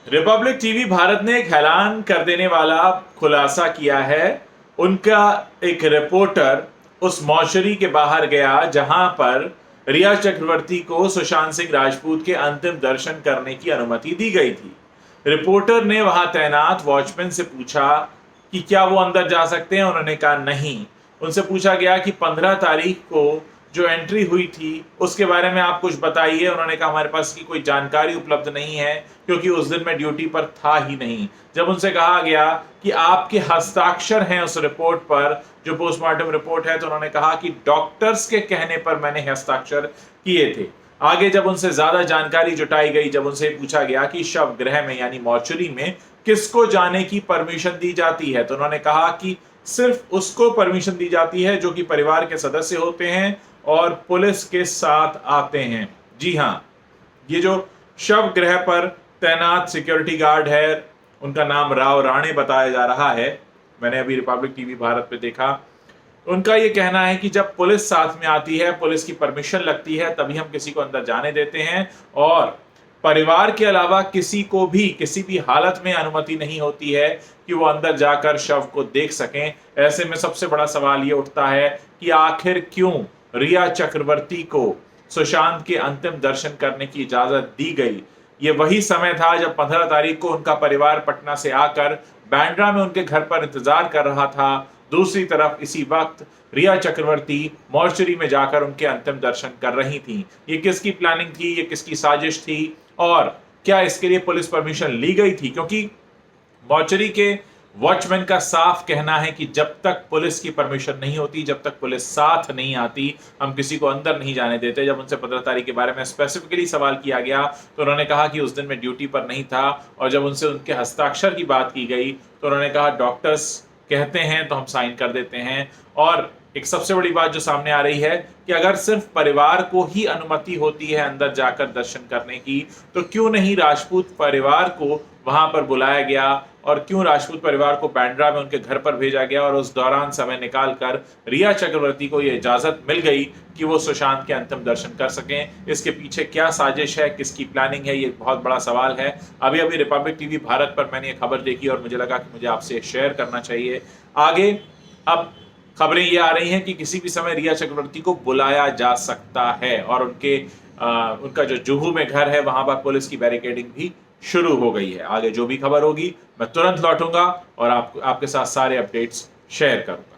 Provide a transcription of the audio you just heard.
Republic TV Bharat ने एक हैरान कर देने वाला खुलासा किया है। उनका एक रिपोर्टर उस मॉर्चरी के बाहर गया जहां पर रिया चक्रवर्ती को सुशांत सिंह राजपूत के अंतिम दर्शन करने की अनुमति दी गई थी। रिपोर्टर ने वहां तैनात वॉचमैन से पूछा कि क्या वो अंदर जा सकते हैं। उन्होंने कहा नहीं। उनसे पूछा गया कि 15 तारीख को जो एंट्री हुई थी उसके बारे में आप कुछ बताइए। उन्होंने कहा हमारे पास की कोई जानकारी उपलब्ध नहीं है क्योंकि उस दिन मैं ड्यूटी पर था ही नहीं। जब उनसे कहा गया कि आपके हस्ताक्षर हैं उस रिपोर्ट पर जो पोस्टमार्टम रिपोर्ट है, तो उन्होंने कहा कि डॉक्टर्स के कहने पर मैंने हस्ताक्षर किए थे। आगे जब उनसे ज्यादा जानकारी जुटाई गई, जब उनसे पूछा गया कि शव गृह में यानी मॉर्चरी में किसको जाने की परमिशन दी जाती है, तो उन्होंने कहा कि सिर्फ उसको परमिशन दी जाती है जो कि परिवार के सदस्य होते हैं और पुलिस के साथ आते हैं। जी हाँ, ये जो शव गृह पर तैनात सिक्योरिटी गार्ड है उनका नाम राव राणे बताया जा रहा है। मैंने अभी रिपब्लिक टीवी भारत पे देखा। उनका ये कहना है कि जब पुलिस साथ में आती है, पुलिस की परमिशन लगती है, तभी हम किसी को अंदर जाने देते हैं और परिवार के अलावा किसी को भी किसी भी हालत में अनुमति नहीं होती है कि वो अंदर जाकर शव को देख सकें। ऐसे में सबसे बड़ा सवाल ये उठता है कि आखिर क्यों रिया चक्रवर्ती को सुशांत के अंतिम दर्शन करने की इजाजत दी गई। ये वही समय था जब 15 तारीख को उनका परिवार पटना से आकर बांद्रा में उनके घर पर इंतजार कर रहा था। दूसरी तरफ इसी वक्त रिया चक्रवर्ती मॉर्चरी में जाकर उनके अंतिम दर्शन कर रही थी। ये किसकी प्लानिंग थी, ये किसकी साजिश थी और क्या इसके लिए पुलिस परमिशन ली गई थी? क्योंकि मॉर्चरी के वॉचमैन का साफ कहना है कि जब तक पुलिस की परमिशन नहीं होती, जब तक पुलिस साथ नहीं आती, हम किसी को अंदर नहीं जाने देते। जब उनसे 15 तारीख के बारे में स्पेसिफिकली सवाल किया गया तो उन्होंने कहा कि उस दिन मैं ड्यूटी पर नहीं था। और जब उनसे उनके हस्ताक्षर की बात की गई तो उन्होंने कहा डॉक्टर्स कहते हैं तो हम साइन कर देते हैं। और एक सबसे बड़ी बात जो सामने आ रही है कि अगर सिर्फ परिवार को ही अनुमति होती है अंदर जाकर दर्शन करने की, तो क्यों नहीं राजपूत परिवार को वहां पर बुलाया गया और क्यों राजपूत परिवार को बांद्रा में उनके घर पर भेजा गया और उस दौरान समय निकालकर रिया चक्रवर्ती को यह इजाजत मिल गई कि वो सुशांत के अंतिम दर्शन कर सकें। इसके पीछे क्या साजिश है, किसकी प्लानिंग है, ये बहुत बड़ा सवाल है। अभी अभी रिपब्लिक टीवी भारत पर मैंने ये खबर देखी और मुझे लगा कि मुझे आपसे शेयर करना चाहिए। आगे अब खबरें ये आ रही हैं कि किसी भी समय रिया चक्रवर्ती को बुलाया जा सकता है और उनका जो जुहू में घर है वहां पर पुलिस की बैरिकेडिंग भी शुरू हो गई है। आगे जो भी खबर होगी मैं तुरंत लौटूंगा और आपके साथ सारे अपडेट्स शेयर करूंगा।